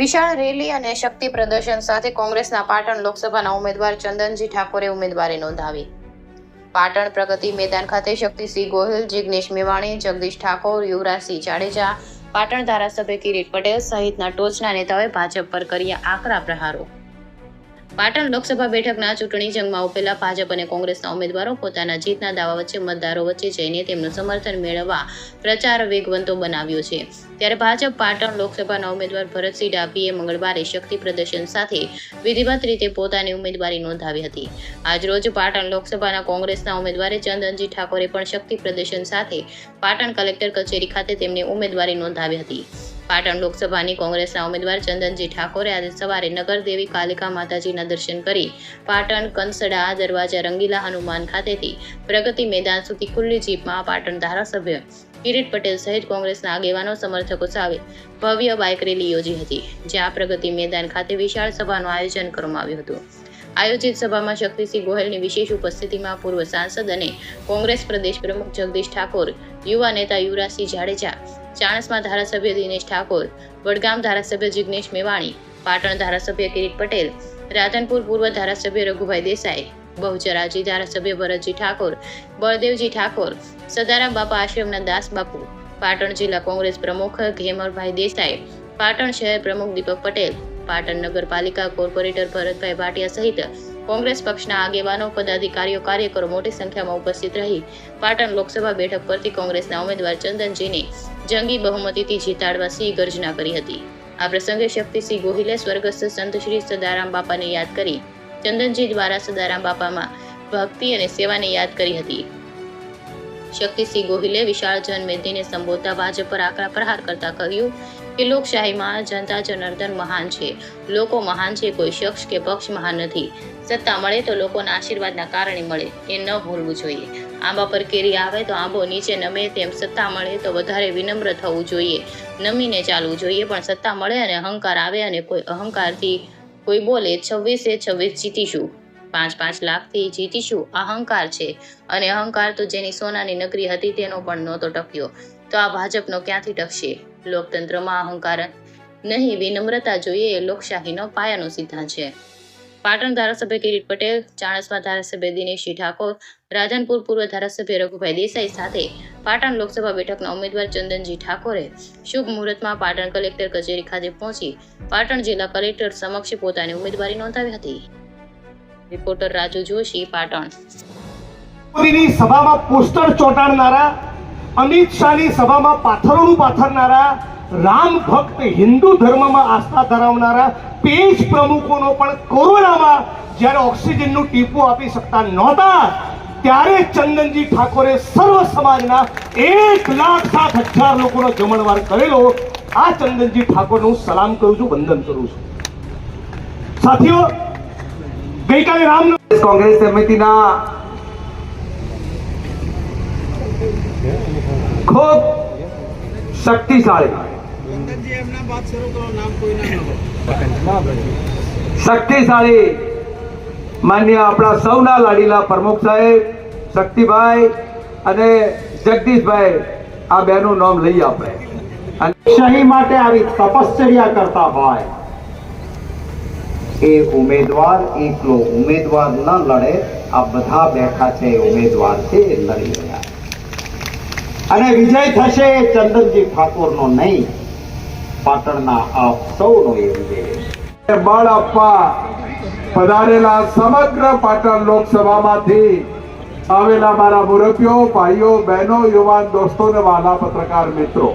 વિશાળ રેલી અને શક્તિ પ્રદર્શન સાથે કોંગ્રેસના પાટણ લોકસભાના ઉમેદવાર ચંદનજી ઠાકોરે ઉમેદવારી નોંધાવી. પાટણ પ્રગતિ મેદાન ખાતે શક્તિસિંહ ગોહિલ, જિગ્નેશ મેવાણી, જગદીશ ઠાકોર, યુવરાજસિંહ જાડેજા, પાટણ ધારાસભ્ય કિરીટ પટેલ સહિતના ટોચના નેતાઓએ ભાજપ પર કર્યા આકરા પ્રહારો. પાટણ લોકસભા બેઠકના ચૂંટણી જંગમાં ઉભેલા ભાજપ અને કોંગ્રેસના ઉમેદવારો પોતાના જીતના દાવા વચ્ચે મતદારો વચ્ચે જઈને તેમનું સમર્થન મેળવવા પ્રચાર વેગવંતો બનાવ્યો છે. ત્યારે ભાજપ પાટણ લોકસભાના ઉમેદવાર ભરતસિંહ ડાભીએ મંગળવારે શક્તિ પ્રદર્શન સાથે વિધિવત રીતે પોતાની ઉમેદવારી નોંધાવી હતી. આજરોજ પાટણ લોકસભાના કોંગ્રેસના ઉમેદવારે ચંદનજી ઠાકોરે પણ શક્તિ પ્રદર્શન સાથે પાટણ કલેક્ટર કચેરી ખાતે તેમની ઉમેદવારી નોંધાવી હતી. પાટણ લોકસભાની કોંગ્રેસના ઉમેદવાર ચંદનજી ઠાકોરે આજે સવારે નગરદેવી કાલિકા માતાજીના દર્શન કરી પાટણ કંસડા દરવાજા રંગીલા હનુમાન ખાતેથી પ્રગતિ મેદાન સુધી ખુલ્લી જીપમાં પાટણ ધારાસભ્ય કિરીટ પટેલ સહિત કોંગ્રેસના આગેવાનો સમર્થકો સાથે ભવ્ય બાઇક રેલી યોજી હતી, જ્યાં પ્રગતિ મેદાન ખાતે વિશાળ સભાનું આયોજન કરવામાં આવ્યું હતું. આયોજિત સભામાં શક્તિસિંહ ગોહિલની વિશેષ ઉપસ્થિતિમાં પૂર્વ સાંસદ અને કોંગ્રેસ પ્રદેશ પ્રમુખ જગદીશ ઠાકોર, યુવા નેતા યુવરાજસિંહ જાડેજા, ચાણસ્મા ધારાસભ્ય દિનેશ ઠાકોર, વડગામ ધારાસભ્ય જિગ્નેશ મેવાણી, પાટણ ધારાસભ્ય કિરીટ પટેલ, રાધનપુર પૂર્વ ધારાસભ્ય રઘુભાઈ દેસાઈ, બહુચરાજી ધારાસભ્ય ભરતજી ઠાકોર, બળદેવજી ઠાકોર, સદારામ બાપા આશ્રમના દાસ બાપુ, પાટણ જિલ્લા કોંગ્રેસ પ્રમુખ ઘેમરભાઈ દેસાઈ, પાટણ શહેર પ્રમુખ દીપક પટેલ, પાટણ નગરપાલિકા કોર્પોરેટર ભરતભાઈ ભાટિયા સહિત કોંગ્રેસ પક્ષના આગેવાનો, પદાધિકારીઓ, કાર્યકરો મોટી સંખ્યામાં ઉપસ્થિત રહી પાટણ લોકસભા બેઠક પરથી કોંગ્રેસના ઉમેદવાર ચંદનજીને જંગી બહુમતીથી જીતાડવા સિંહ ગર્જના કરી હતી. આ પ્રસંગે શક્તિસિંહ ગોહિલે સ્વર્ગસ્થ સંત શ્રી સદારામ બાપાને યાદ કરી ચંદનજી દ્વારા સદારામ બાપામાં ભક્તિ અને સેવાને યાદ કરી હતી. શક્તિસિંહ ગોહિલે વિશાળ જનમેદનીને સંબોધતા ભાજપ પર આકરા પ્રહાર કરતા કહ્યું કે લોકશાહીમાં જનતા જનાર્દન મહાન છે, લોકો મહાન છે, કોઈ શખ્સ કે પક્ષ મહાન નથી. સત્તા મળે તો લોકોના આશીર્વાદના કારણે મળે, એ ન ભૂલવું જોઈએ. આંબા પર કેરી આવે તો આંબો નીચે નમે, તેમ સત્તા મળે તો વધારે વિનમ્ર થવું જોઈએ, નમીને ચાલવું જોઈએ. પણ સત્તા મળે અને અહંકાર આવે અને કોઈ અહંકારથી કોઈ બોલે 26-26 જીતીશું, 5-5 લાખથી જીતીશું, અહંકાર છે. અને અહંકાર તો જેની સોનાની નગરી હતી તેનો પણ નહોતો ટક્યો, તો આ ભાજપનો ક્યાંથી ટકશે? લોકતંત્રમાં અહંકાર નહીં, વિનમ્રતા જોઈએ, એ લોકશાહીનો પાયાનો સિદ્ધાંત છે. પાટણ ધારાસભ્ય કિરીટ પટેલ, ચાણસ્મા ધારાસભ્ય દિનેશજી ઠાકોર, રાધનપુર પૂર્વ ધારાસભ્ય રઘુભાઈ દેસાઈ સાથે પાટણ લોકસભા બેઠકના ઉમેદવાર ચંદનજી ઠાકોરે શુભ મુહૂર્તમાં પાટણ કલેક્ટર કચેરી ખાતે પહોંચી પાટણ જિલ્લા કલેક્ટર સમક્ષ પોતાની ઉમેદવારી નોંધાવી હતી. રિપોર્ટર રાજુ જોશી, પાટણ. મોદીની સભામાં પોસ્ટર ચોંટાડનારા, અમિત શાહની સભામાં પાથરણું પાથરનારા, રામ ભક્ત હિન્દુ ધર્મમાં આસ્થા ધરાવનારા પેજ પ્રમુખોનો પણ કોરોનામાં જ્યારે ઓક્સિજનનું ટીપું આપી શકતા નહોતા ત્યારે ચંદનજી ઠાકોરે સર્વ સમાજના 1,07,000 લોકોનો જમણવાર કરેલો. આ ચંદનજી ઠાકોરનું સલામ કરું છું, વંદન કરું છું. સાથીઓ, ગઈકાલે કોંગ્રેસ સમિતિના ખૂબ શક્તિશાળી માન્ય આપણા સૌના લાડીલા પ્રમુખ સાહેબ શક્તિભાઈ અને જગદીશભાઈ, આ બેનું નામ લઈએ આપણે. શાહી માટે આવી તપશ્ચર્યા કરતા હોય એ ઉમેદવાર એકલો ઉમેદવાર ન લડે, આ બધા બેઠા છે ઉમેદવાર છે, એ લડી રહ્યા અને વિજય થશે ચંદનજી ઠાકોરનો નહીં, પાટણના આપ સૌનો એ વિજય. બળ આપવા પધારેલા સમગ્ર પાટણ લોકસભામાંથી આવેલા મારા મુરબ્બીઓ, ભાઈઓ, બહેનો, યુવાન દોસ્તો અને વાલા પત્રકાર મિત્રો,